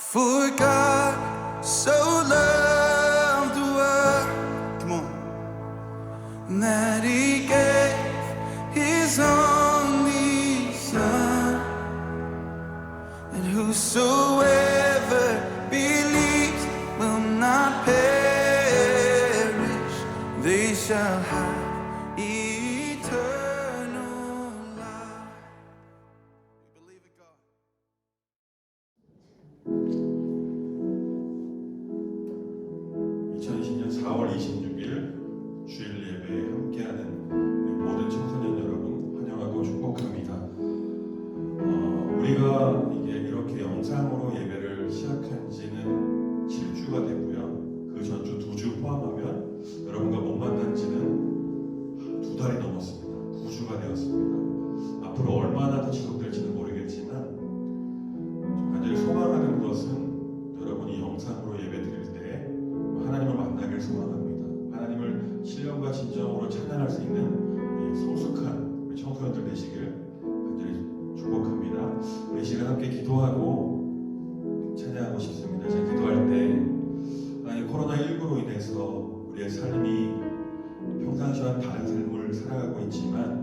For God so loved the world, come on, that He gave His only Son, and whosoever believes will not perish, they shall have eternal life. We believe it, God. 2020년 4월 26일 주일 예배에 함께하는 모든 청소년 여러분 환영하고 축복합니다. 우리가 이렇게 영상으로 예배를 시작한 지는 7주가 되고요. 그 전주 2주 포함하면 여러분과 못 만난 지는 2달이 넘었습니다. 9주가 되었습니다. 앞으로 얼마나 더 지속될지는 모르겠지만 좀 간절히 소망하는 것은 여러분이 영상으로 예배 드릴 때 하나님을 만나길 소망합니다. 하나님을 신령과 진정으로 찬양할 수 있는 성숙한 우리 청소년들 되시길 간절히 축복합니다. 우리 시간 함께 기도하고 찬양하고 싶습니다. 제가 기도할 때 하나님 코로나19로 인해서 우리의 삶이 평상시와 다른 삶을 살아가고 있지만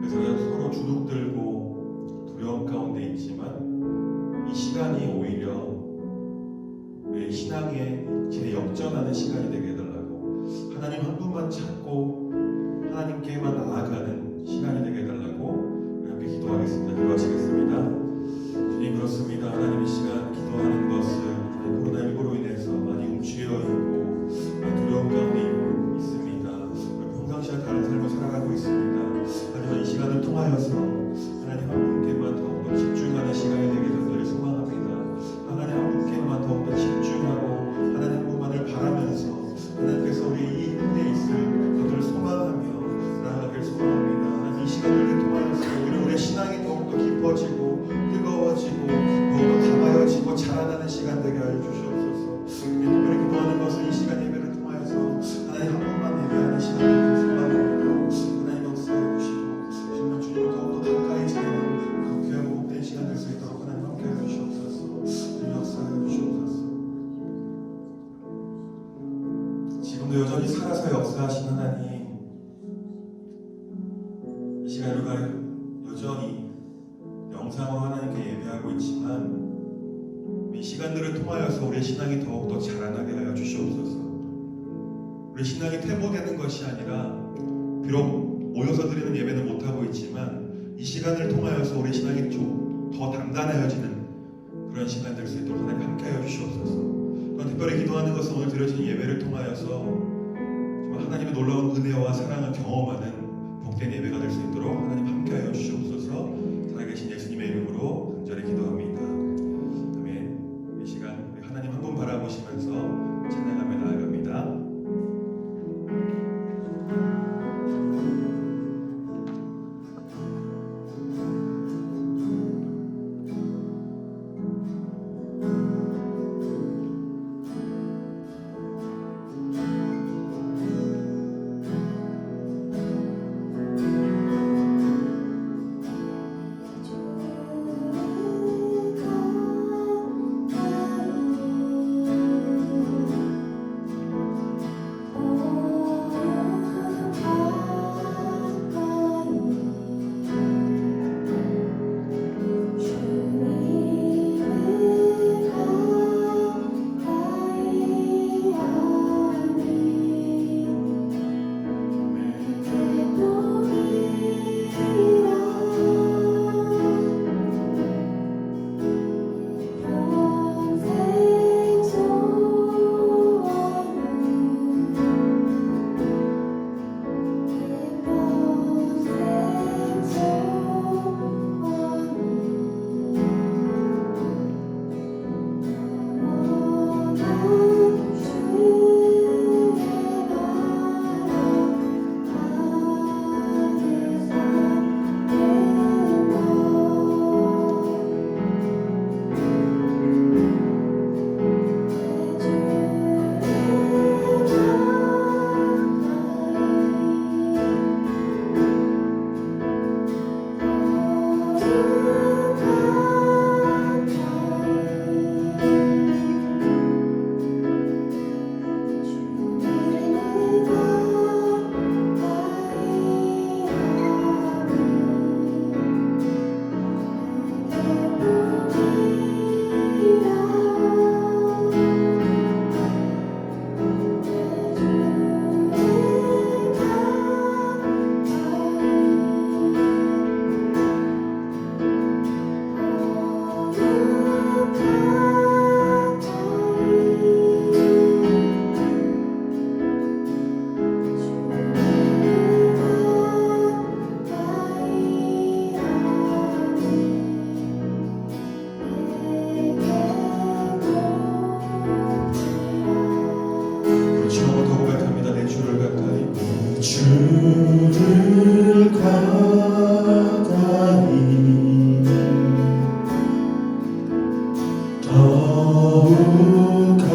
그래서 서로 주눅들고 두려움 가운데 있지만 이 시간이 오히려 우리의 신앙에 재역전하는 시간이 되게 해달라고, 하나님 한 분만 찾고 하나님께만 나아가는 시간이 되게 해달라고 우리 함께 기도하겠습니다. 기도하시겠습니다. 주님, 그렇습니다. 하나님 이 시간 기도하는 것은 코로나19로 인해서 많이 움츠여 있고 두려움 가운데 있습니다. 평상시와 다른 삶을 살아가고 있습니다. 하지만 이 시간을 통하여서 하나님 한 분께만 더욱더 집중하는 시간이 되게 간절히 소망합니다. 하나님 한 분께만 더욱더 집중하고 하나님 한 분만을 바라면서 하나님께서 우리 이 은혜에 있을 것을 소망하며 나아가길 소망합니다. 하나님 이 시간을 통하여서 우리의 신앙이 더욱더 깊어지고 뜨거워지고 더욱더 강하여지고 자라나는 시간 되게 하여 주시옵소서. 특별히 기도하는 것은 이 시간 예배를 통하여서 하나님 한 분만 예배하는 시간 되길 소망합니다. 하나님 역사해 주시고 정말 주님을 더욱더 가까이 지내는 그 귀하고 복된 시간 될 수 있도록 하나님 함께 해 주시옵소서. 주님 역사해 주시옵소서. 지금도 여전히 살아서 역사하신 하나님, 이 시간 우리가 여전히 영상으로 하나님께 예배하고 있지만 이 시간들을 통하여서 우리의 신앙이 더욱더 자라나게 하여 주시옵소서. 우리 신앙이 퇴보되는 것이 아니라 비록 모여서 드리는 예배는 못하고 있지만 이 시간을 통하여서 우리 신앙이 좀 더 단단해져지는 그런 시간 될 수 있도록 하나님 함께 하여 주시옵소서. 또한 특별히 기도하는 것은 오늘 드려진 예배를 통하여서 정말 하나님의 놀라운 은혜와 사랑을 경험하는 복된 예배가 될 수 있도록 하나님 함께 하여 주시옵소서. 살아계신 예수님의 이름으로 간절히 기도합니다. 아멘. 이 시간 우리 하나님 한 분 바라보시면서 찬양하며 나아갑니다. 더욱 가까이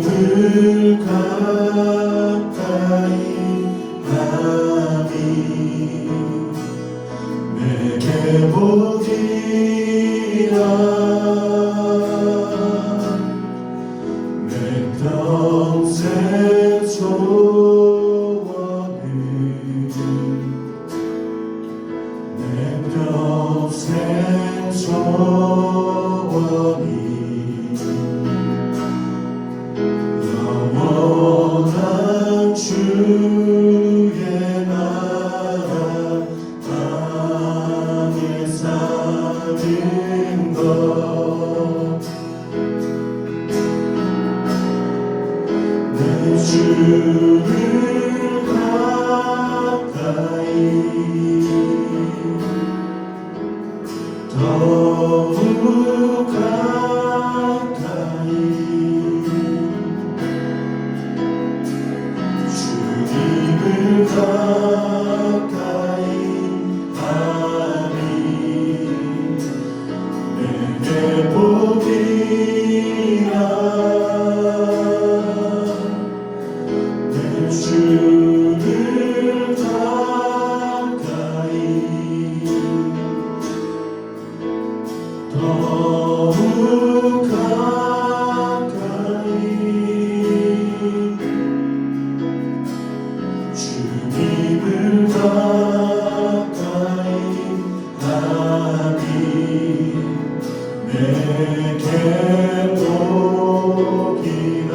주님을 가까이 하니 내게 복이라 내 평생 소원을 내 평생 소원이 영원한 주의 나라 안에 사는 것 내 주를 가까이 더욱 가까이 주님을 가까이 하니 내게 복이라 내 주를 가까이 더욱 가까이 주님을 가까이 하니 내게 복이라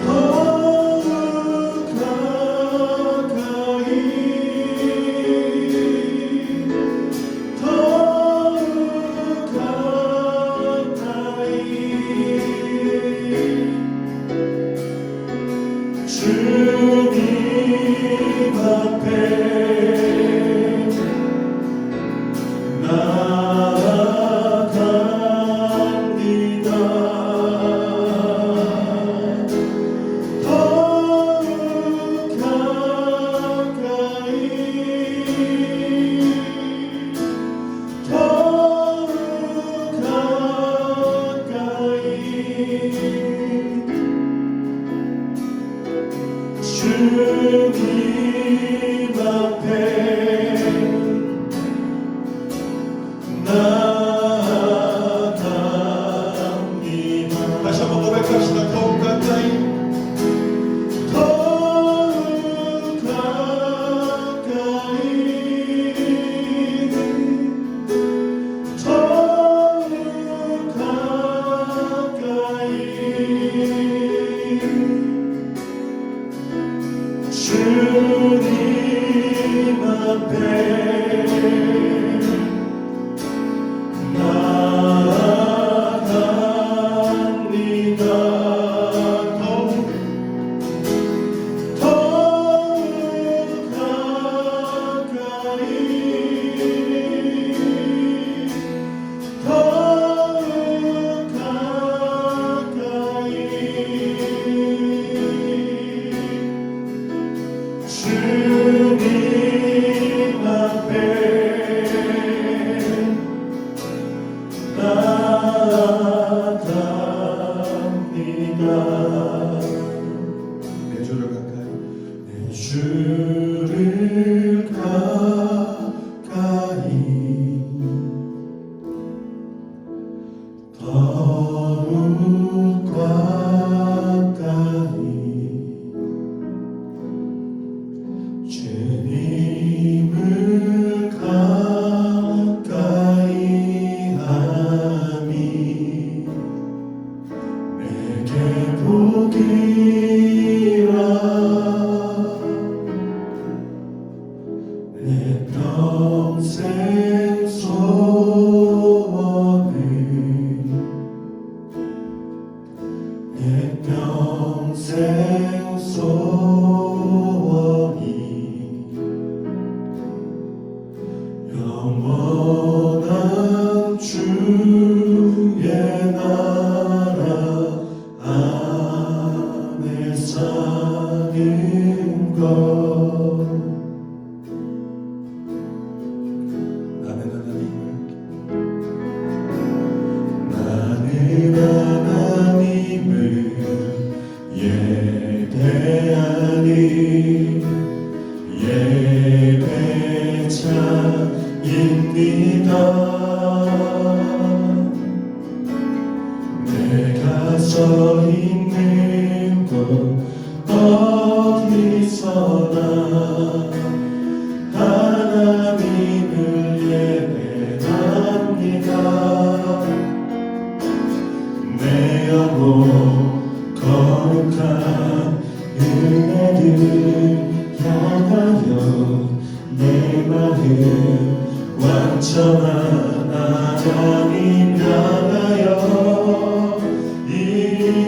더욱 가까이 더욱 가까이 주님 앞에 나아갑니다. 더욱 가까이 더욱 가까이 주님 앞에 나아갑니다. 다시 한번 고백합시다. 더욱 가까이 더욱 가까이 더욱 가까이 주님 앞에 나아갑니다. 더욱 가까이 더욱 가까이 주님 앞에 나아갑니다. 내 주를 가까이 내 주를 가까이 더욱 가까이 주님을 가까이 하니 내게 복이라 내 평생 소원을 내 평생 소원이 영원한 주의 나라 안에 사는 것 것 나는 하나님을 예배하니 예배자입니다. 내가 서 있는 곳 어디서나 하나님을 예배합니다. 내 영혼 거룩한 은혜를 향하여 내 마음 완전한 하나님 향하여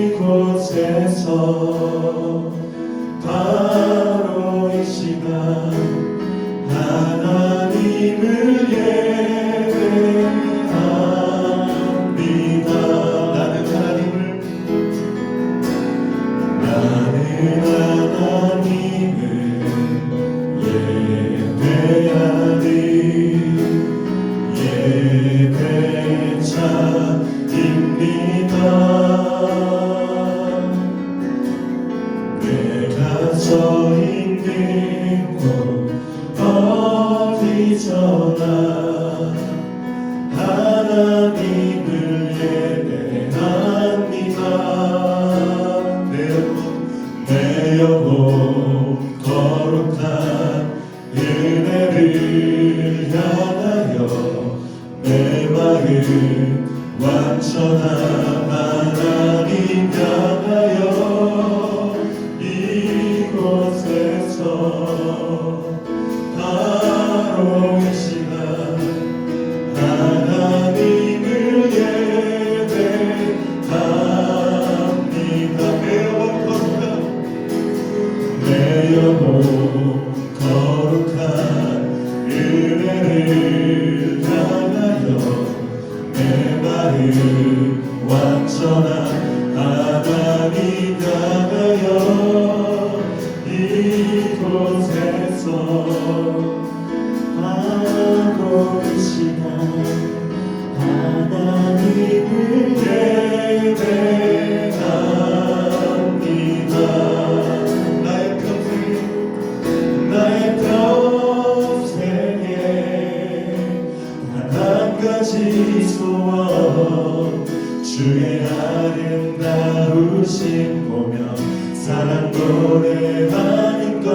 이곳에서 바로 이 시간 하나님을 예배합니다. 나는 하나님을 예배하니 예배자입니다. 내가 서 있는 곳 어디서나 하나님을 예배합니다. 내 영혼 거룩한 은혜를 향하여 내 마음 완전한 하나님 향하여 이곳에서 바로 이 시간 하나님을 예배합니다. 내 영혼 거룩한 은혜를 향하여 내 마음 완전한 하나님 향하여 이곳에서 바로 이 시간 하나님을 예배합니다. 나의 평생에 단 한 가지 소원 주의 아름다우신 보며 사랑 노래하는 것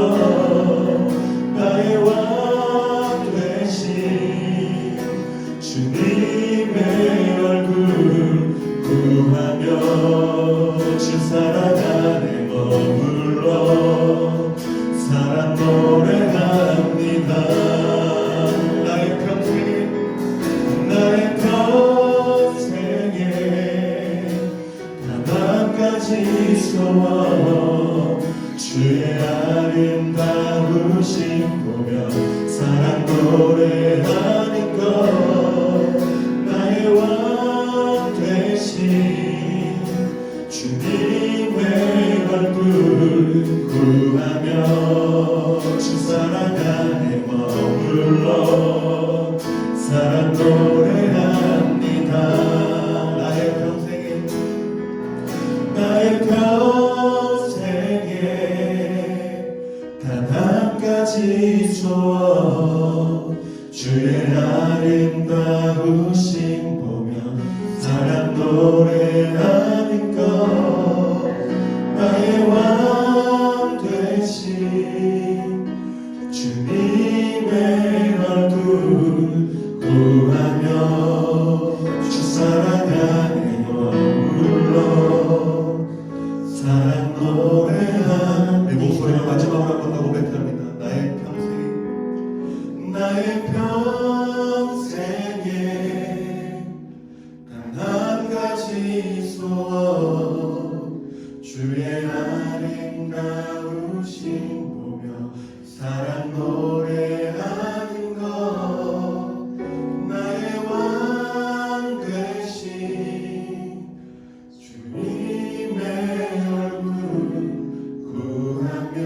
나의 왕 되신 주님의 얼굴 구하며 주 사랑 안에 머물러 사랑 노래합니다. 나의 평생에 단 한 가지 소원 주의 아름다우신 보며 사랑 노래하는 것 나의 왕 되신 주님의 얼굴 구하며 주 사랑 안에 머물러 사랑 노래합니다. 나의 평생에 단 한 가지 소원 주의 아름다우신 보며 사랑 노래하는 것 나의 왕 되신 주님의 얼굴 구하며 주 사랑 안에 머물러 사랑 노래하는 내 목소리를 마지막으로 한번 더 고백합니다. 나의 평생에 단 한 가지 소원 주의 아름다우신 보며 사랑 노래하는 것 나의 왕 되신 주님의 얼굴 구하며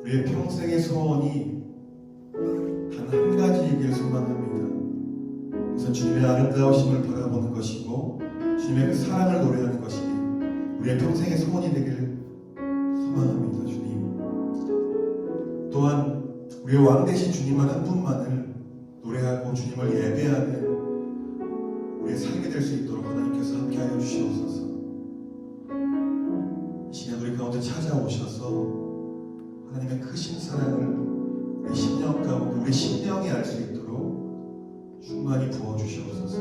우리의 평생의 소원이 단 한 가지이길 소망합니다. 그래서 주님의 아름다우심을 바라보는 것이고 주님의 그 사랑을 노래하는 것이 우리의 평생의 소원이 되기를 소망합니다. 주님, 또한 우리의 왕 되신 주님만 한 분만을 노래하고 주님을 예배하는 우리의 삶이 될 수 있도록 하나님께서 함께하여 주시옵소서. 이 시간 우리 가운데 찾아오셔서 하나님의 크신 사랑을 우리 심령 가운데 우리 심령이 알 수 있도록 충만히 부어주시옵소서.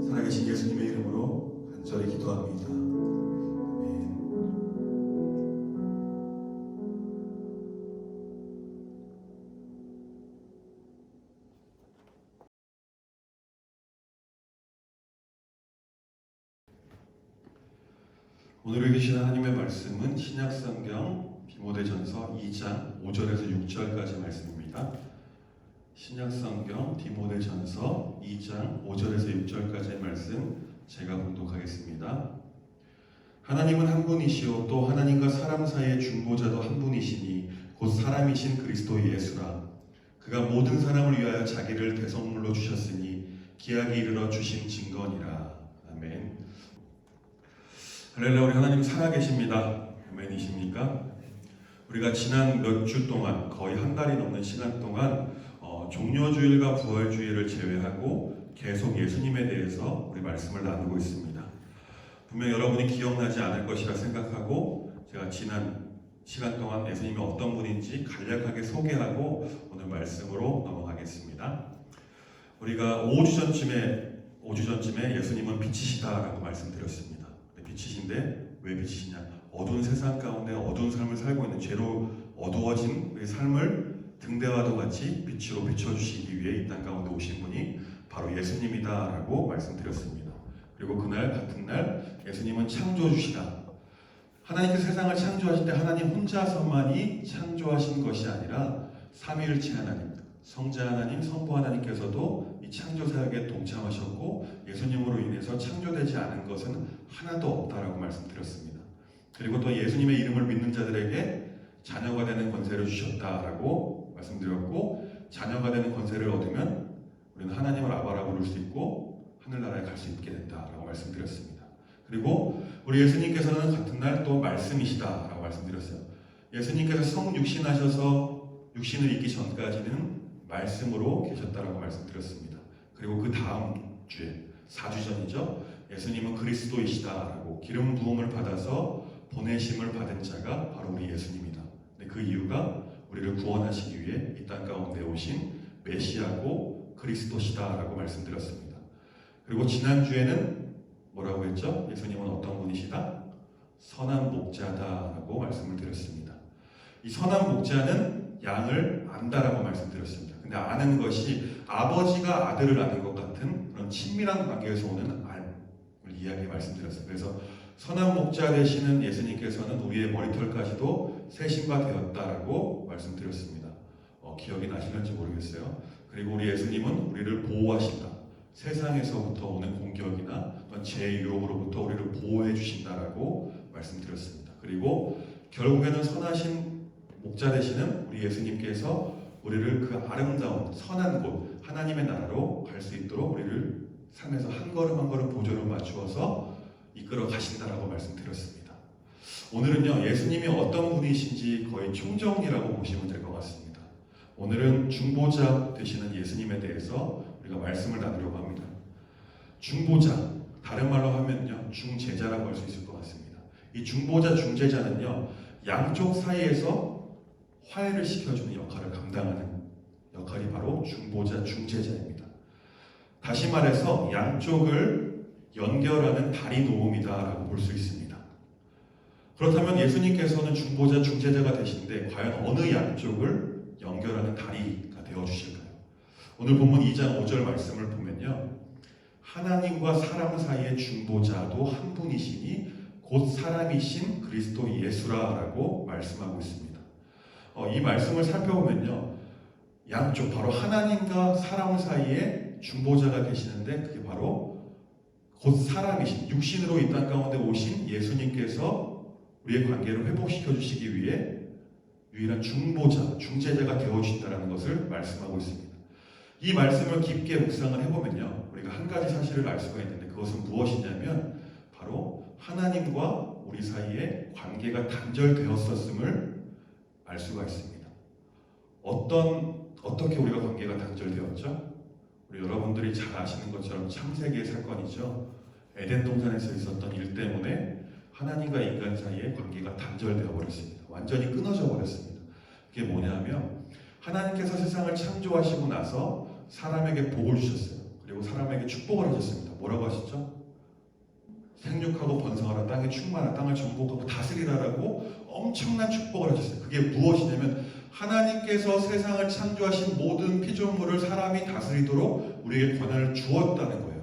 살아계신 예수님의 이름으로 간절히 기도합니다. 아멘. 오늘 읽으신 하나님의 말씀은 신약성경 디모데전서 2장 5절에서 6절까지 말씀입니다. 신약성경 디모데전서 2장 5절에서 6절까지의 말씀 제가 봉독하겠습니다. 하나님은 한 분이시요 또 하나님과 사람 사이의 중보자도 한 분이시니 곧 사람이신 그리스도 예수라. 그가 모든 사람을 위하여 자기를 대성물로 주셨으니 기약이 이르러 주신 증거니라. 아멘. 할렐루야. 우리 하나님 살아계십니다. 아멘이십니까? 우리가 지난 몇 주 동안 거의 한 달이 넘는 시간 동안 종려주일과 부활주일을 제외하고 계속 예수님에 대해서 우리 말씀을 나누고 있습니다. 분명 여러분이 기억나지 않을 것이라 생각하고 제가 지난 시간 동안 예수님이 어떤 분인지 간략하게 소개하고 오늘 말씀으로 넘어가겠습니다. 우리가 5주 전쯤에 예수님은 빛이시다라고 말씀드렸습니다. 빛이신데 왜 빛이시냐? 어두운 세상 가운데 어두운 삶을 살고 있는 죄로 어두워진 우리 삶을 등대와도 같이 빛으로 비춰주시기 위해 이 땅 가운데 오신 분이 바로 예수님이다라고 말씀드렸습니다. 그리고 그날 같은 날 예수님은 창조주시다. 하나님께서 세상을 창조하실 때 하나님 혼자서만이 창조하신 것이 아니라 삼위일체 하나님, 성자 하나님, 성부 하나님께서도 이 창조 사역에 동참하셨고 예수님으로 인해서 창조되지 않은 것은 하나도 없다라고 말씀드렸습니다. 그리고 또 예수님의 이름을 믿는 자들에게 자녀가 되는 권세를 주셨다라고 말씀드렸고, 자녀가 되는 권세를 얻으면 우리는 하나님을 아바라 부를 수 있고 하늘나라에 갈 수 있게 된다라고 말씀드렸습니다. 그리고 우리 예수님께서는 같은 날 또 말씀이시다라고 말씀드렸어요. 예수님께서 성육신하셔서 육신을 입기 전까지는 말씀으로 계셨다라고 말씀드렸습니다. 그리고 그 다음 주에 4주 전이죠. 예수님은 그리스도이시다라고 기름 부음을 받아서 보내심을 받은 자가 바로 우리 예수님이다. 근데 그 이유가 우리를 구원하시기 위해 이 땅 가운데 오신 메시아고 그리스도시다라고 말씀드렸습니다. 그리고 지난주에는 뭐라고 했죠? 예수님은 어떤 분이시다? 선한 목자다라고 말씀을 드렸습니다. 이 선한 목자는 양을 안다라고 말씀드렸습니다. 근데 아는 것이 아버지가 아들을 아는 것 같은 그런 친밀한 관계에서 오는 알을 이야기 말씀드렸습니다. 그래서 선한 목자 되시는 예수님께서는 우리의 머리털까지도 세심바 되었다라고 말씀드렸습니다. 기억이 나시는지 모르겠어요. 그리고 우리 예수님은 우리를 보호하신다. 세상에서부터 오는 공격이나 죄의 유혹으로부터 우리를 보호해 주신다라고 말씀드렸습니다. 그리고 결국에는 선하신 목자 되시는 우리 예수님께서 우리를 그 아름다운 선한 곳 하나님의 나라로 갈 수 있도록 우리를 삶에서 한 걸음 한 걸음 보조를 맞추어서 이끌어 가신다라고 말씀드렸습니다. 오늘은요, 예수님이 어떤 분이신지 거의 총정리라고 보시면 될 것 같습니다. 오늘은 중보자 되시는 예수님에 대해서 우리가 말씀을 나누려고 합니다. 중보자, 다른 말로 하면요, 중재자라고 할 수 있을 것 같습니다. 이 중보자, 중재자는요, 양쪽 사이에서 화해를 시켜주는 역할을 감당하는 역할이 바로 중보자, 중재자입니다. 다시 말해서 양쪽을 연결하는 다리 놓음이다라고 볼 수 있습니다. 그렇다면 예수님께서는 중보자, 중재자가 되신데 과연 어느 양쪽을 연결하는 다리가 되어주실까요? 오늘 본문 2장 5절 말씀을 보면요, 하나님과 사람 사이의 중보자도 한 분이시니 곧 사람이신 그리스도 예수라라고 말씀하고 있습니다. 이 말씀을 살펴보면요, 양쪽 바로 하나님과 사람 사이에 중보자가 계시는데 그게 바로 곧 사람이신 육신으로 이 땅 가운데 오신 예수님께서 우리의 관계를 회복시켜 주시기 위해 유일한 중보자, 중재자가 되어주신다는 것을 말씀하고 있습니다. 이 말씀을 깊게 묵상을 해보면요, 우리가 한 가지 사실을 알 수가 있는데 그것은 무엇이냐면 바로 하나님과 우리 사이에 관계가 단절되었었음을 알 수가 있습니다. 어떻게 우리가 관계가 단절되었죠? 우리 여러분들이 잘 아시는 것처럼 창세기의 사건이죠. 에덴 동산에서 있었던 일 때문에 하나님과 인간 사이에 관계가 단절되어 버렸습니다. 완전히 끊어져 버렸습니다. 그게 뭐냐면 하나님께서 세상을 창조하시고 나서 사람에게 복을 주셨어요. 그리고 사람에게 축복을 하셨습니다. 뭐라고 하셨죠? 생육하고 번성하라, 땅에 충만하라, 땅을 정복하고 다스리라라고 엄청난 축복을 하셨어요. 그게 무엇이냐면 하나님께서 세상을 창조하신 모든 피조물을 사람이 다스리도록 우리에게 권한을 주었다는 거예요.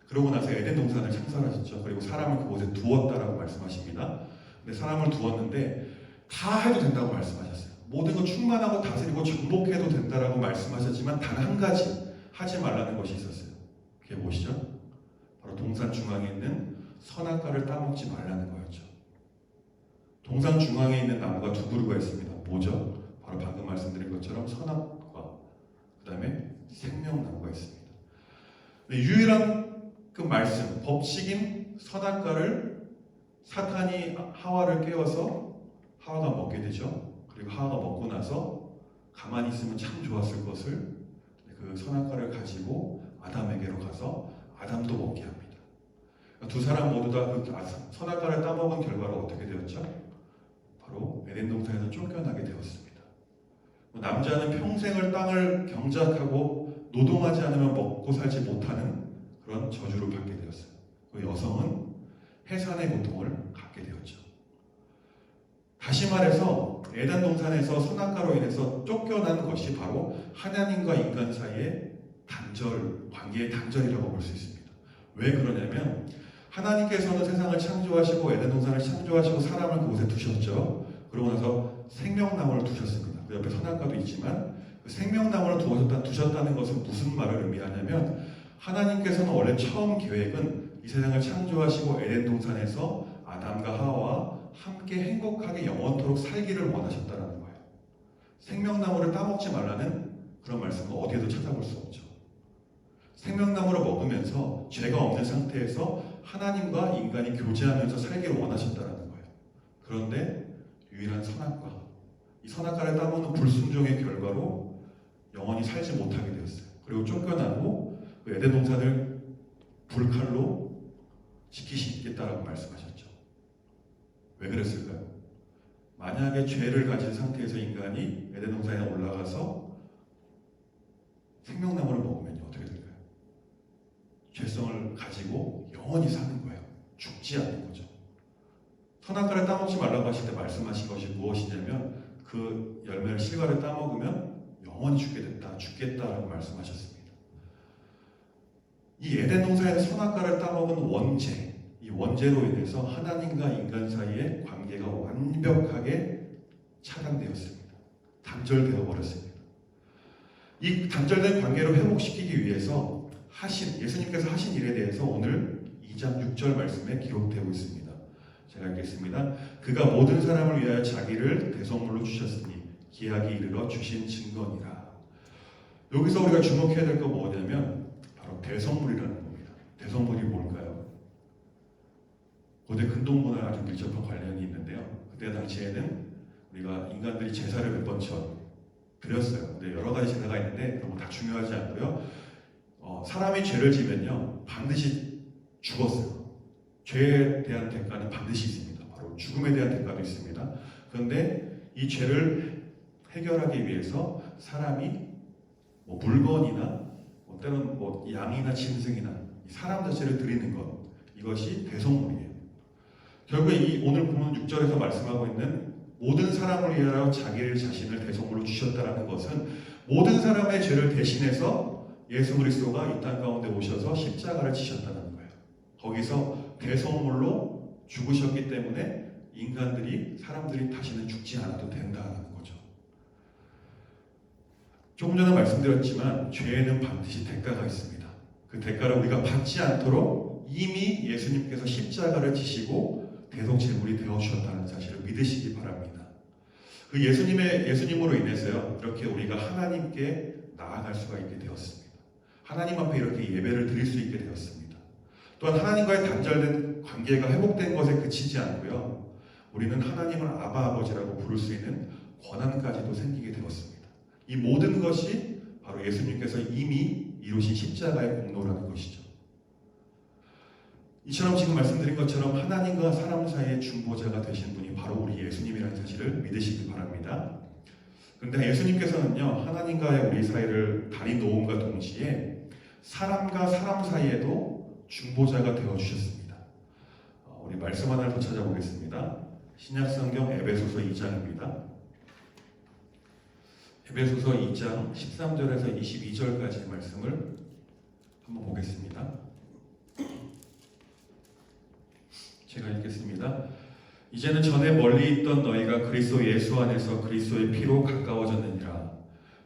그러고 나서 에덴 동산을 창설하셨죠. 그리고 사람을 그곳에 두었다라고 말씀하십니다. 근데 사람을 두었는데 다 해도 된다고 말씀하셨어요. 모든 거 충만하고 다스리고 정복해도 된다라고 말씀하셨지만 단 한 가지 하지 말라는 것이 있었어요. 그게 무엇이죠? 바로 동산 중앙에 있는 선악과를 따먹지 말라는 거였죠. 동산 중앙에 있는 나무가 두 그루가 있습니다. 뭐죠? 바로 방금 말씀드린 것처럼 선악과, 그 다음에 생명나무가 있습니다. 유일한 그 말씀, 법칙인 선악과를 사탄이 하와를 깨워서 하와가 먹게 되죠. 그리고 하와가 먹고 나서 가만히 있으면 참 좋았을 것을 그 선악과를 가지고 아담에게로 가서 아담도 먹게 합니다. 두 사람 모두 다 그 선악과를 따먹은 결과로 어떻게 되었죠? 바로 에덴 동산에서 쫓겨나게 되었습니다. 남자는 평생을 땅을 경작하고 노동하지 않으면 먹고 살지 못하는 그런 저주를 받게 되었어요. 그 여성은 해산의 고통을 갖게 되었죠. 다시 말해서 에덴 동산에서 선악과로 인해서 쫓겨난 것이 바로 하나님과 인간 사이의 관계의 단절이라고 볼 수 있습니다. 왜 그러냐면 하나님께서는 세상을 창조하시고 에덴 동산을 창조하시고 사람을 그곳에 두셨죠. 그러고 나서 생명나무를 두셨습니다. 그 옆에 선악과도 있지만 그 생명나무를 두셨다는 것은 무슨 말을 의미하냐면 하나님께서는 원래 처음 계획은 이 세상을 창조하시고 에덴 동산에서 아담과 하와와 함께 행복하게 영원토록 살기를 원하셨다는 거예요. 생명나무를 따먹지 말라는 그런 말씀은 어디에도 찾아볼 수 없죠. 생명나무를 먹으면서 죄가 없는 상태에서 하나님과 인간이 교제하면서 살기를 원하셨다는 거예요. 그런데 유일한 선악과, 이 선악과를 따먹는 불순종의 결과로 영원히 살지 못하게 되었어요. 그리고 쫓겨나고 그 에덴 동산을 불칼로 지키시겠다라고 말씀하셨죠. 왜 그랬을까요? 만약에 죄를 가진 상태에서 인간이 에덴 동산에 올라가서 생명나무를 먹으면 어떻게 될까요? 죄성을 가지고 영원히 사는 거예요. 죽지 않는 거죠. 선악과를 따먹지 말라고 하실 때 말씀하신 것이 무엇이냐면 그 열매를 실과를 따먹으면 영원히 죽겠다라고 말씀하셨습니다. 이 에덴 동산에서 선악과를 따먹은 원죄, 이 원죄로 인해서 하나님과 인간 사이의 관계가 완벽하게 차단되었습니다. 단절되어 버렸습니다. 이 단절된 관계를 회복시키기 위해서 예수님께서 하신 일에 대해서 오늘 2장 6절 말씀에 기록되고 있습니다. 제가 읽겠습니다. 그가 모든 사람을 위하여 자기를 대속물로 주셨으니 기약이 이르러 주신 증거니라. 여기서 우리가 주목해야 될 건 뭐냐면 바로 대속물이라는 겁니다. 대속물이 뭘까요? 고대 근동문화에 아주 밀접한 관련이 있는데요. 그때 당시에는 우리가 인간들이 제사를 몇 번 드렸어요. 근데 여러 가지 제사가 있는데 너무 다 중요하지 않고요. 사람이 죄를 지면요 반드시 죽었어요. 죄에 대한 대가는 반드시 있습니다. 바로 죽음에 대한 대가도 있습니다. 그런데 이 죄를 해결하기 위해서 사람이 물건이나 때로는 양이나 짐승이나 사람 자체를 드리는 것, 이것이 대속물이에요. 결국에 오늘 보면 6절에서 말씀하고 있는 모든 사람을 위하여 자기를 자신을 대속물로 주셨다라는 것은 모든 사람의 죄를 대신해서 예수 그리스도가 이 땅 가운데 오셔서 십자가를 지셨다는 거예요. 거기서 대속물로 죽으셨기 때문에 사람들이 다시는 죽지 않아도 된다는 거죠. 조금 전에 말씀드렸지만 죄에는 반드시 대가가 있습니다. 그 대가를 우리가 받지 않도록 이미 예수님께서 십자가를 지시고 대속제물이 되어주셨다는 사실을 믿으시기 바랍니다. 그 예수님으로 인해서요, 이렇게 우리가 하나님께 나아갈 수가 있게 되었습니다. 하나님 앞에 이렇게 예배를 드릴 수 있게 되었습니다. 또한 하나님과의 단절된 관계가 회복된 것에 그치지 않고요, 우리는 하나님을 아바 아버지라고 부를 수 있는 권한까지도 생기게 되었습니다. 이 모든 것이 바로 예수님께서 이미 이루신 십자가의 공로라는 것이죠. 이처럼 지금 말씀드린 것처럼 하나님과 사람 사이의 중보자가 되신 분이 바로 우리 예수님이라는 사실을 믿으시기 바랍니다. 그런데 예수님께서는요, 하나님과의 우리 사이를 다리 놓음과 동시에 사람과 사람 사이에도 중보자가 되어주셨습니다. 우리 말씀 하나를 더 찾아보겠습니다. 신약성경 에베소서 2장입니다. 에베소서 2장 13절에서 22절까지의 말씀을 한번 보겠습니다. 제가 읽겠습니다. 이제는 전에 멀리 있던 너희가 그리스도 예수 안에서 그리스도의 피로 가까워졌느니라.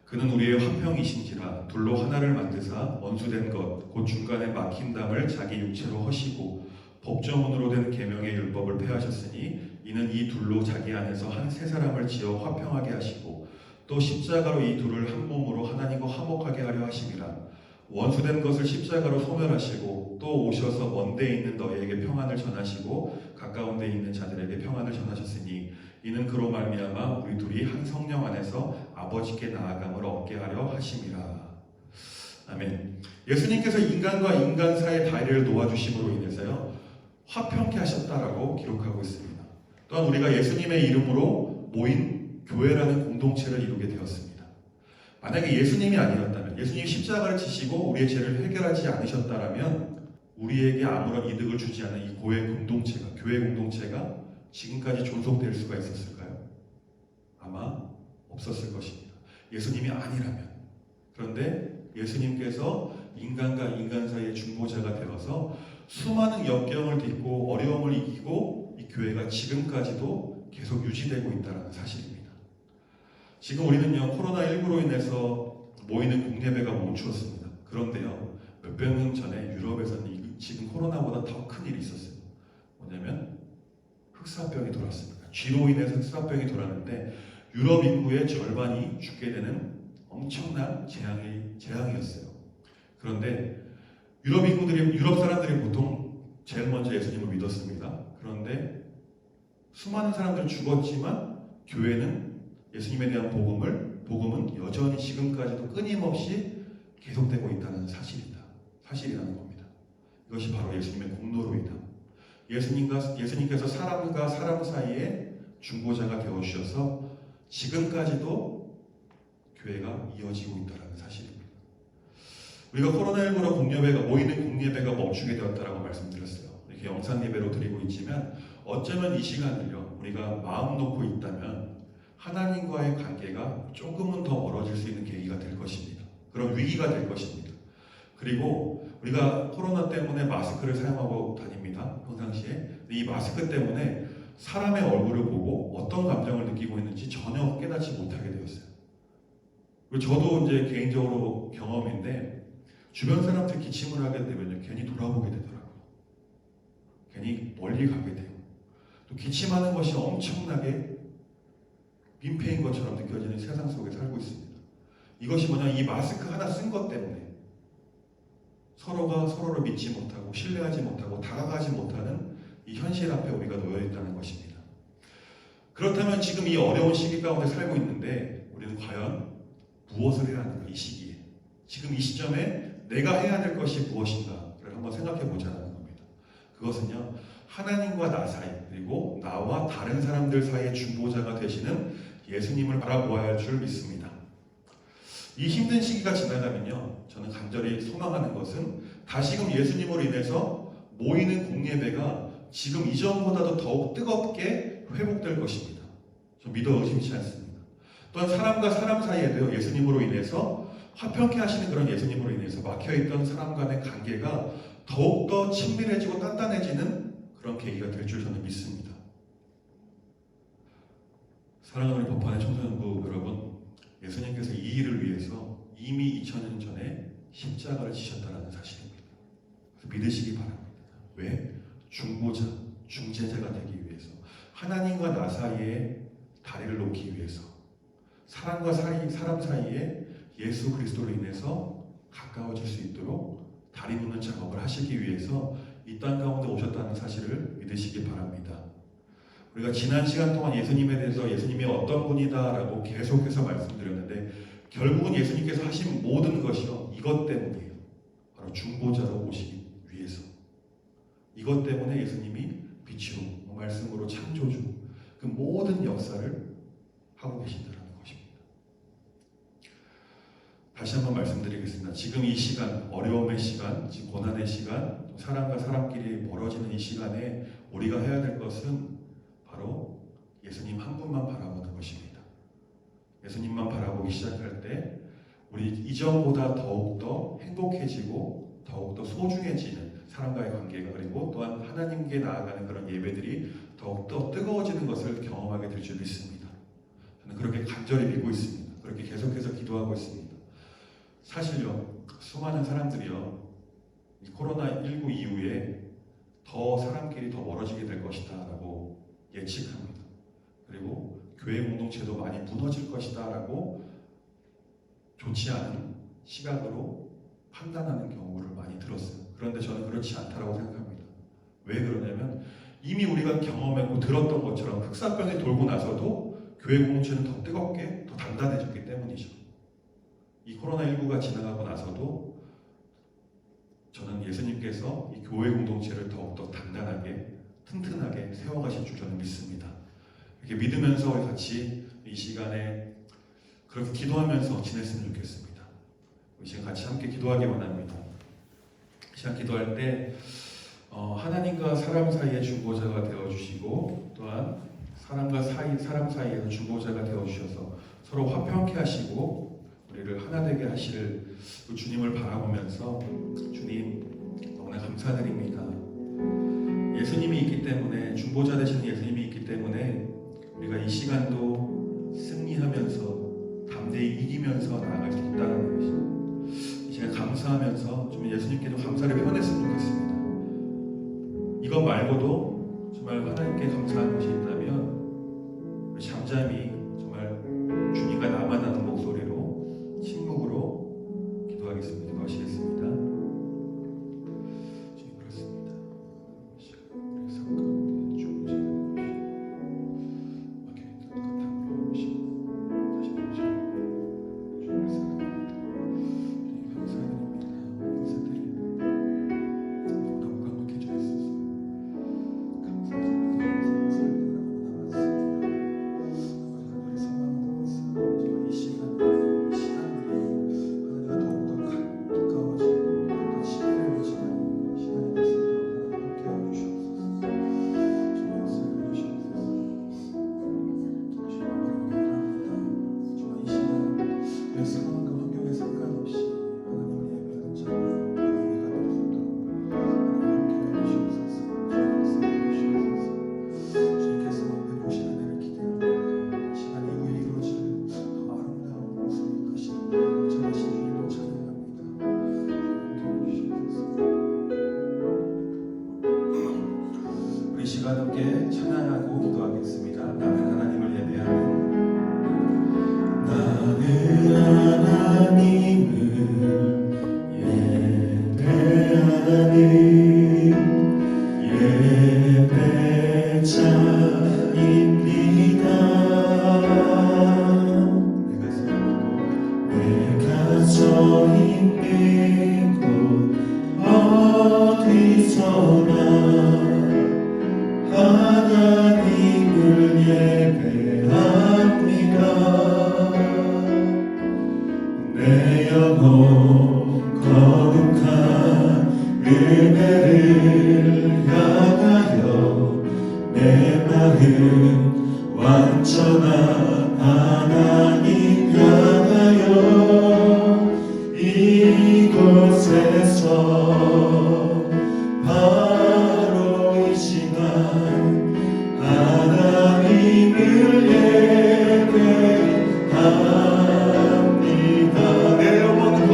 그는 우리의 화평이신지라 둘로 하나를 만드사 원수된 것 곧 중간에 막힌 담을 자기 육체로 허시고 법조문으로 된 계명의 율법을 폐하셨으니 이는 이 둘로 자기 안에서 한 세 사람을 지어 화평하게 하시고 또 십자가로 이 둘을 한 몸으로 하나님과 화목하게 하려 하심이라. 원수된 것을 십자가로 소멸하시고 또 오셔서 먼 데 있는 너희에게 평안을 전하시고 가까운 데 있는 자들에게 평안을 전하셨으니 이는 그로 말미암아 우리 둘이 한 성령 안에서 아버지께 나아감을 얻게 하려 하심이라. 아멘. 예수님께서 인간과 인간 사이의 다리를 놓아주심으로 인해서요, 화평케 하셨다라고 기록하고 있습니다. 또한 우리가 예수님의 이름으로 모인 교회라는 공동체를 이루게 되었습니다. 만약에 예수님이 아니었다면, 예수님이 십자가를 지시고 우리의 죄를 해결하지 않으셨다면 우리에게 아무런 이득을 주지 않은 이 교회 공동체가 지금까지 존속될 수가 있었을까요? 아마 없었을 것입니다. 예수님이 아니라면. 그런데 예수님께서 인간과 인간 사이의 중보자가 되어서 수많은 역경을 딛고 어려움을 이기고 이 교회가 지금까지도 계속 유지되고 있다는 사실입니다. 지금 우리는요, 코로나19로 인해서 모이는 공예배가 멈추었습니다. 그런데요, 몇백 년 전에 유럽에서는 지금 코로나보다 더 큰 일이 있었어요. 뭐냐면 흑사병이 돌았습니다. 쥐로 인해서 흑사병이 돌았는데 유럽 인구의 절반이 죽게 되는 엄청난 재앙이었어요. 그런데 유럽 사람들이 보통 제일 먼저 예수님을 믿었습니다. 그런데 수많은 사람들 죽었지만 교회는 예수님에 대한 복음은 여전히 지금까지도 끊임없이 계속되고 있다는 사실이라는 겁니다. 이것이 바로 예수님의 공로로 인함. 예수님께서 사람과 사람 사이에 중보자가 되어주셔서 지금까지도 교회가 이어지고 있다는 사실입니다. 우리가 코로나19로 모이는 공예배가 멈추게 되었다라고 말씀드렸어요. 이렇게 영상 예배로 드리고 있지만 어쩌면 이 시간을요, 우리가 마음 놓고 있다면 하나님과의 관계가 조금은 더 멀어질 수 있는 계기가 될 것입니다. 그런 위기가 될 것입니다. 그리고 우리가 코로나 때문에 마스크를 사용하고 다닙니다. 평상시에. 이 마스크 때문에 사람의 얼굴을 보고 어떤 감정을 느끼고 있는지 전혀 깨닫지 못하게 되었어요. 그리고 저도 이제 개인적으로 경험인데 주변 사람들 기침을 하게 되면요, 괜히 돌아보게 되더라고요. 괜히 멀리 가게 돼요. 또 기침하는 것이 엄청나게 민폐인 것처럼 느껴지는 세상 속에 살고 있습니다. 이것이 뭐냐, 이 마스크 하나 쓴 것 때문에 서로가 서로를 믿지 못하고 신뢰하지 못하고 다가가지 못하는 이 현실 앞에 우리가 놓여 있다는 것입니다. 그렇다면 지금 이 어려운 시기 가운데 살고 있는데 우리는 과연 무엇을 해야 하는가, 이 시기에 지금 이 시점에 내가 해야 될 것이 무엇인가를 한번 생각해 보자는 겁니다. 그것은요, 하나님과 나 사이 그리고 나와 다른 사람들 사이의 중보자가 되시는 예수님을 바라보아야 할 줄 믿습니다. 이 힘든 시기가 지나가면요, 저는 간절히 소망하는 것은 다시금 예수님으로 인해서 모이는 공예배가 지금 이전보다도 더욱 뜨겁게 회복될 것입니다. 저 믿어 의심치 않습니다. 또한 사람과 사람 사이에도요, 예수님으로 인해서 화평케 하시는 그런 예수님으로 인해서 막혀있던 사람 간의 관계가 더욱더 친밀해지고 단단해지는 그런 계기가 될 줄 저는 믿습니다. 사랑하는 우리 법안의 청소년부 여러분, 예수님께서 이 일을 위해서 이미 2000년 전에 십자가를 지셨다는 사실입니다. 그래서 믿으시기 바랍니다. 왜? 중보자, 중재자가 되기 위해서 하나님과 나 사이에 다리를 놓기 위해서, 사람과 사람 사이에 예수 그리스도로 인해서 가까워질 수 있도록 다리 놓는 작업을 하시기 위해서 이 땅 가운데 오셨다는 사실을 믿으시기 바랍니다. 우리가 지난 시간 동안 예수님에 대해서 예수님이 어떤 분이다라고 계속해서 말씀드렸는데, 결국은 예수님께서 하신 모든 것이요, 이것 때문이에요. 바로 중보자로 오시기 위해서. 이것 때문에 예수님이 빛으로, 말씀으로, 창조주, 그 모든 역사를 하고 계신다는 것입니다. 다시 한번 말씀드리겠습니다. 지금 이 시간, 어려움의 시간, 지금 고난의 시간, 사람과 사람끼리 멀어지는 이 시간에 우리가 해야 될 것은 바로 예수님 한 분만 바라보는 것입니다. 예수님만 바라보기 시작할 때 우리 이전보다 더욱더 행복해지고 더욱더 소중해지는 사람과의 관계가, 그리고 또한 하나님께 나아가는 그런 예배들이 더욱더 뜨거워지는 것을 경험하게 될 줄 믿습니다. 저는 그렇게 간절히 믿고 있습니다. 그렇게 계속해서 기도하고 있습니다. 사실요, 수많은 사람들이요, 이 코로나19 이후에 더 사람끼리 더 멀어지게 될 것이다 라고 예측합니다. 그리고 교회 공동체도 많이 무너질 것이다 라고 좋지 않은 시각으로 판단하는 경우를 많이 들었어요. 그런데 저는 그렇지 않다고 생각합니다. 왜 그러냐면, 이미 우리가 경험했고 들었던 것처럼 흑사병이 돌고 나서도 교회 공동체는 더 뜨겁게, 더 단단해졌기 때문이죠. 이 코로나19가 지나가고 나서도 저는 예수님께서 이 교회 공동체를 더욱더 단단하게, 튼튼하게 세워가실 줄 저는 믿습니다. 이렇게 믿으면서 같이 이 시간에 그렇게 기도하면서 지냈으면 좋겠습니다. 우리 지금 같이 함께 기도하기 원합니다. 시간 기도할 때 하나님과 사람 사이의 중보자가 되어주시고, 또한 사람 사이에서 중보자가 되어주셔서 서로 화평케 하시고 우리를 하나 되게 하실 그 주님을 바라보면서, 주님 너무나 감사드립니다. 예수님이 있기 때문에, 중보자 되시는 예수님이 있기 때문에 우리가 이 시간도 승리하면서 담대히 이기면서 나아갈 수 있다는 것이, 이 시간 감사하면서 좀 예수님께도 감사를 표현했으면 좋겠습니다. 이것 말고도 정말 하나님께 감사한 것이 있다면 잠잠히 정말 주님과 나만 하는 목소리로, 침묵으로 기도하겠습니다. 기도하시겠습니다. 주님, 그렇습니다. 우리 삶 가운데 중보자가 되어주시고 막혀있던 것 다 풀어오시고 다시 보시고 주님을 사랑합니다. 주님 감사드립니다. 이곳에 드립니다. 너무나 무감각해져 있어서 감사드립니다. 우리 소망하는 것은 정말 이 시간들이 하나님과 더욱더 가까워지고 더욱더 친밀해지는 시간이 됐습니다. 하나님 함께하여 주시옵소서. 주님 역사해 주시옵소서. 주님 감사합니다. 정말 이 시간 내 상황과 환경에 상관없이 하나님을 예배하는 자가 우리가 될 수 있도록 하나님 함께하여 주시옵소서. 주님 역사해 주시옵소서. 주님께서 베푸시는 은혜를 기대합니다. 시간 이후에 이루어질 더 아름다운 모습이 크신 전하신 주님을 찬양합니다. 주님 함께해 주시옵소서. 우리 시간 함께 찬양하고 기도하겠습니다. 나는 하나님을 예배하는, 나는 하나님을 예배하는 예배자입니다. 내가 서 있는 곳 어디서나 하나님을 예배합니다. 내 영혼 거룩한 은혜를 향하여, 내 마음 완전한 하나님 향하여, 이곳에서 바로 이 시간 하나님을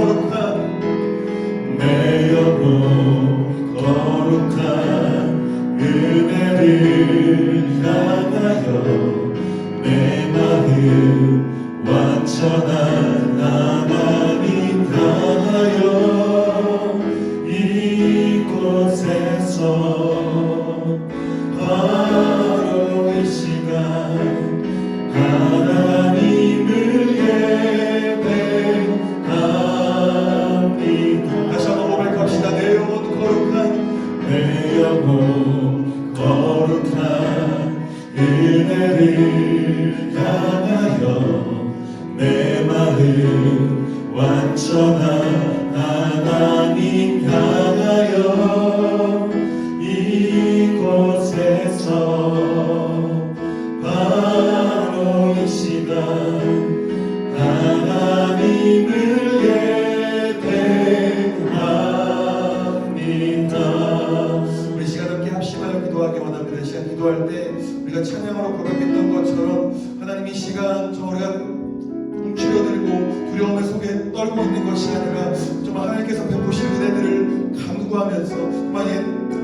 예배합니다. 내 영혼 거룩한 은혜를 향하여 완전한 하나님 향하여 이곳에서 바로 이 시간 하나님을 예배합니다. 다시 한번 고백합시다. 내 영혼 거룩한 은혜를 향하여 내 마음 완전한 하나님 향하여 이곳에서 바로 이 시간 하나님을 예배합니다. 우리 시간 함께 합심하여 기도하기 원합니다. 이 시간 기도할 때 우리가 찬양으로 고백했던 것처럼 하나님 이 시간 우리가 움츠려들고 두려움의 속에 떨고 있는 것이 아니라 정말 하나님께서 베푸신 은혜들을 간구하면서 정말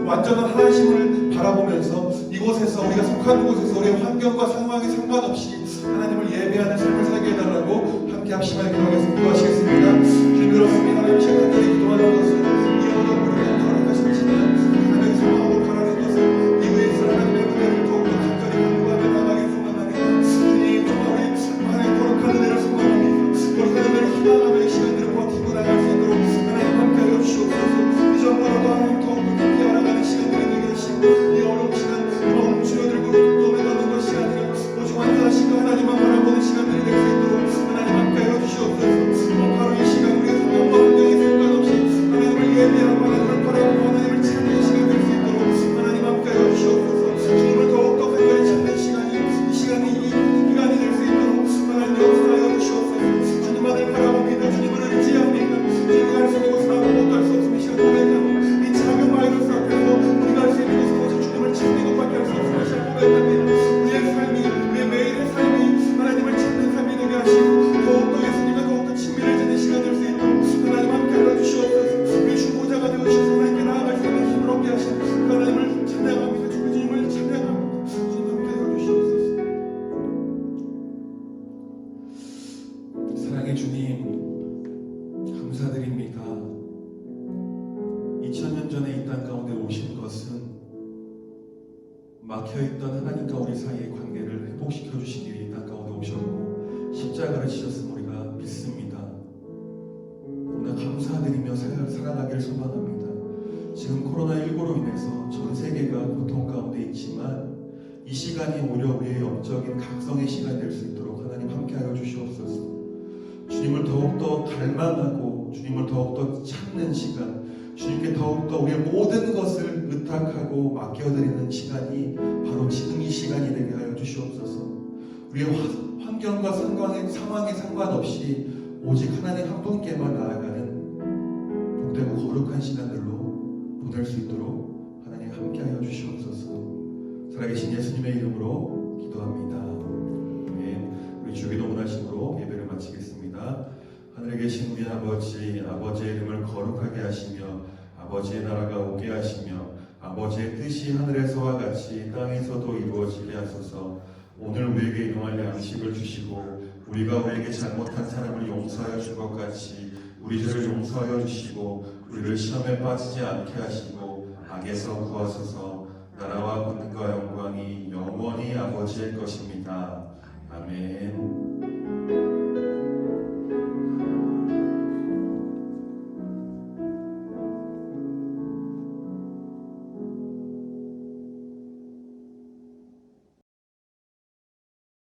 완전한 하나님을 바라보면서 이곳에서 우리가 속한 곳에서 우리의 환경과 상황에 상관없이 하나님을 예배하는 삶을 살게 해달라고 함께 합심하여 기도하겠습니다. 기도하시겠습니다. 주님 그렇습니다. 하나님 시간 간절히 기도하는 것은 이 어려움으로 허락하신 시간 하나님의 소망으로 바라는 것은 이후에서 하나님의 은혜를 더욱더 간절히 간구하며 나가게 소망합니다. 주님 정말 우리 하나님 거룩한 은혜를 소망합니다. 거룩한 은혜를 희망하며 이 시간들을 버티고 나갈 수 있도록 하나님 함께하여 주시옵소서. 이전보다도 하나님 더욱더 깊이 알아가는 시간들이 되게 하시고 이 어려운 시간 마음 줄여들고 떠나가는 것이 아니라 오직 완전하신 하나님만 바라보는 시간들이 될 수 있도록 하나님 함께하여 주시옵소서. 바로 이 시간 우리의 성경과 환경에 상관없이 하나님을 예배하고 하나님을 바라보고 하나님을 찾는 시간 될 수 있도록 하나님 함께하여 주시옵소서. 주님을 더욱더 간절히 찾는 시간이 이 시간이 될 수 있도록 하나님 역사하여 주시옵소서. 주님만을 바라봅니다. 주님을 의지합니다. 주님이 할 수 있는 것은 아무것도 할 수 없음이 시간 고백하고 이 작은 바이러스 앞에서 우리가 할 수 있는 것은 오직 주님을 찾는 것밖에 할 수 없음이 시간 고백합니다. 우리의 삶이 우리의 매일의 삶이 하나님을 찾는 삶이 되게 하시고 더욱더 예수님과 더욱더 친밀해지는 시간 될 수 있도록 하나님 함께하여 주시옵소서. 우리 주보자가 되어주셔서 하나님께 나아갈 수 있는 힘을 얻게 하신 하나님을 찬양합니다. 주님을 찬양합니다. 주님 함께하여 주시옵소서. 사랑의 주님 감사드립니다. 2000년 전에 이 땅 가운데 오신 것은 막혀있던 하나님과 우리 사이의 관계를 회복시켜 주시기 위해 이 땅 가운데 오셨고 십자가를 지셨음을 우리가 믿습니다. 너무나 감사드리며 살아가기를 소망합니다. 지금 코로나19로 인해서 전 세계가 고통 가운데 있지만 이 시간이 오히려 우리의 영적인 각성의 시간이 될 수 있도록 하나님 함께하여 주시옵소서. 주님을 더욱더 갈망하고 주님을 더욱더 찾는 시간, 주님께 더욱더 우리의 모든 것을 의탁하고 맡겨드리는 시간이 바로 지금 이 시간이 되게 하여 주시옵소서. 우리의 환경과 상황에 상관없이 오직 하나님 한 분께만 나아가는 복되고 거룩한 시간들로 보낼 수 있도록 하나님 함께하여 주시옵소서. 살아계신 예수님의 이름으로 기도합니다. 아멘. 우리 주기도 문화식으로 예배를 마치겠습니다. 하늘에 계신 우리 아버지의 이름을 거룩하게 하시며 아버지의 나라가 오게 하시며 아버지의 뜻이 하늘에서와 같이 땅에서도 이루어지게 하소서. 오늘 우리에게 일용할 양식을 주시고 우리가 우리에게 잘못한 사람을 용서하여 준 것 같이 우리 죄를 용서하여 주시고 우리를 시험에 빠지지 않게 하시고 악에서 구하소서. 나라와 권능과 영광이 영원히 아버지의 것입니다. 아멘.